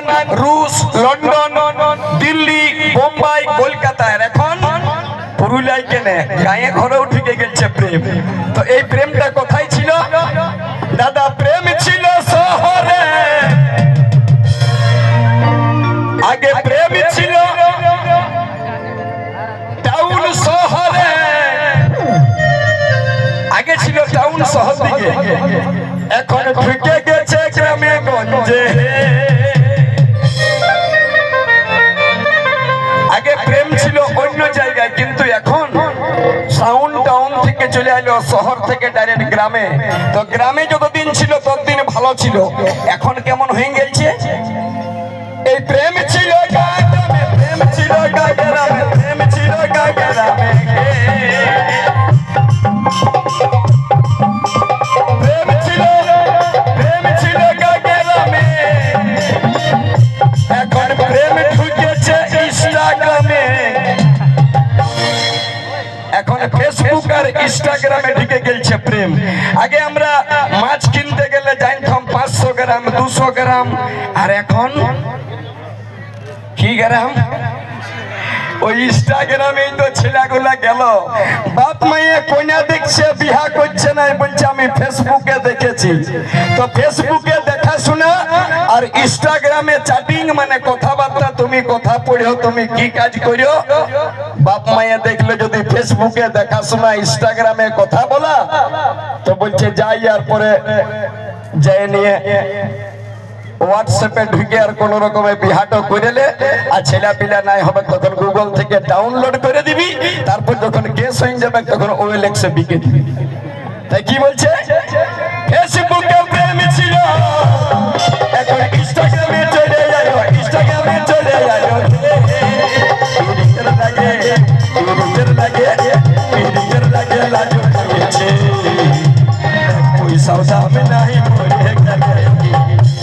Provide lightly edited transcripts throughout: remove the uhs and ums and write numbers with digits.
Japan, রুশ, London, Delhi, Bombay, কলকাতায়, এখন পুরুলিয়ায় কেনে গায়ে ঘরেও ঢুকে গেছে প্রেম। তো এই প্রেমটা কোথায় ছিল দাদা? প্রেম ছিল শহরে, আগে প্রেম ছিল টাউন শহরে, আগে ছিল টাউন শহর দিকে, এখন ঢুকে গেছে গ্রামে গঞ্জে। আগে প্রেম ছিল অন্য জায়গায়, কিন্তু এখন টাউন থেকে চলে এলো শহর থেকে ডাইরেক্ট গ্রামে। তো গ্রামে যতদিন ছিল ততদিন ভালো ছিল, এখন কেমন হয়ে গেছে? এই প্রেম ছিল গ্রামে, প্রেম ছিল গ্রামে, প্রেম ছিল গ্রামে, প্রেম ছিল গ্রামে, এখন প্রেম ঢুকেছে ইনস্টাগ্রামে। এখন ফেসবুক আর ইনস্টাগ্রামে ঢুকে গেছে প্রেম। আগে আমরা মাছ কিনতে গেলে জানতাম 500 গ্রাম 200 গ্রাম, আর এখন কি গ্রাম? ওই ইনস্টাগ্রামেই তো ছেলেগুলা গেল, বাপ মায়ে কইনা দেখছে, বিয়া করছে না, বলছে আমি ফেসবুকে দেখেছি। তো ফেসবুকে দেখাশোনা আর ইনস্টাগ্রামে চ্যাটিং, মানে কথাবার্তা, তুমি কথা পড়ো, তুমি কি কাজ করো। বাপ মায়ে দেখলে যদি ফেসবুকে দেখাশোনা ইনস্টাগ্রামে কথা বলা, তো বলছে যাই, আর পরে যাই নিয়ে হোয়াটসঅ্যাপে ঢুকে আর কোন রকমের বিহাটো করেলে, আর ছেলে পিলা নাই হবে তখন গুগল থেকে ডাউনলোড করে দিবি, তারপর যখন কেস হয়ে যাবে তখন ওএলএক্সে বিকে দিবি। তাই কি বলছে? ফেসবুকে প্রেম ছিল, এখন ইনস্টাগ্রামে চলে যাও, ইনস্টাগ্রামে চলে যাও। লাগে লাজ করেছে, कोई सौदा में नहीं बोले गले,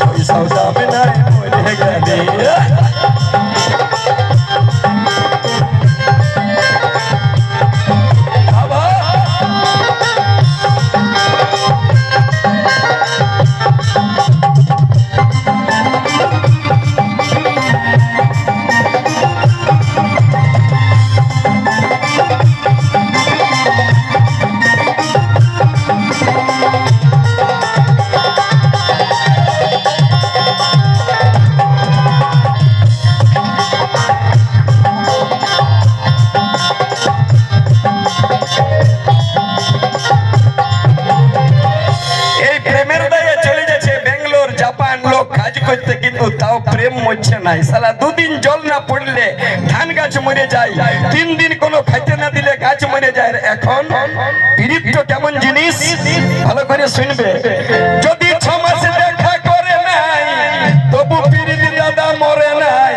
कोई सौदा में नहीं बोले गले। দুদিন জল না পড়লে ধান গাছ মরে যায়, 3 দিন কোনো খাইতে না দিলে গাছ মরে যায়। এখন পিরিত কেমন জিনিস ভালো করে শুনবে, যদি 6 মাসে দেখা করে নাই তবু পিরিত দাদা মরে নাই,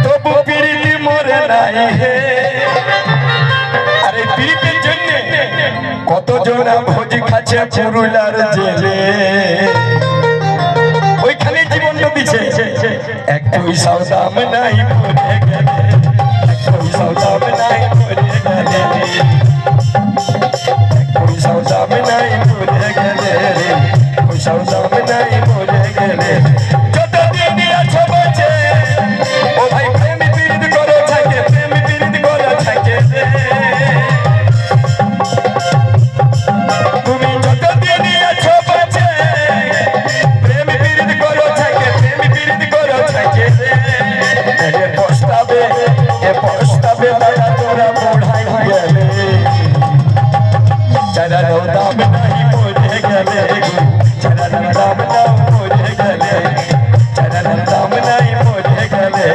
তবু পিরিতি মরে নাই। আরে পিরিতের জন্য কত জনা ভোজ খাচ্ছে পুরুলার জেলে, ওইখানে জীবন দিছে। এক পয়সাও দাম নাই পড়ে গেলে, এক পয়সাও দাম নাই পড়ে গেলে, এক পয়সাও দাম নাই পড়ে গেলে, পয়সাও দাম নাই পড়ে গেলে। যতদিন আছে বাঁচে ও ভাই প্রেম পীড়িত করে থাকে, প্রেম পীড়িত করে থাকে। তুমি যতদিন আছো বাঁচে প্রেম পীড়িত করে থাকে, প্রেম পীড়িত করে থাকে। পস্তাবে দাদা তোরা বুড়াই গেলে, চারারও দাম নাই পড়ে গেলে, চারার দাম নাই পড়ে গেলে, চারার দাম নাই পড়ে গেলে।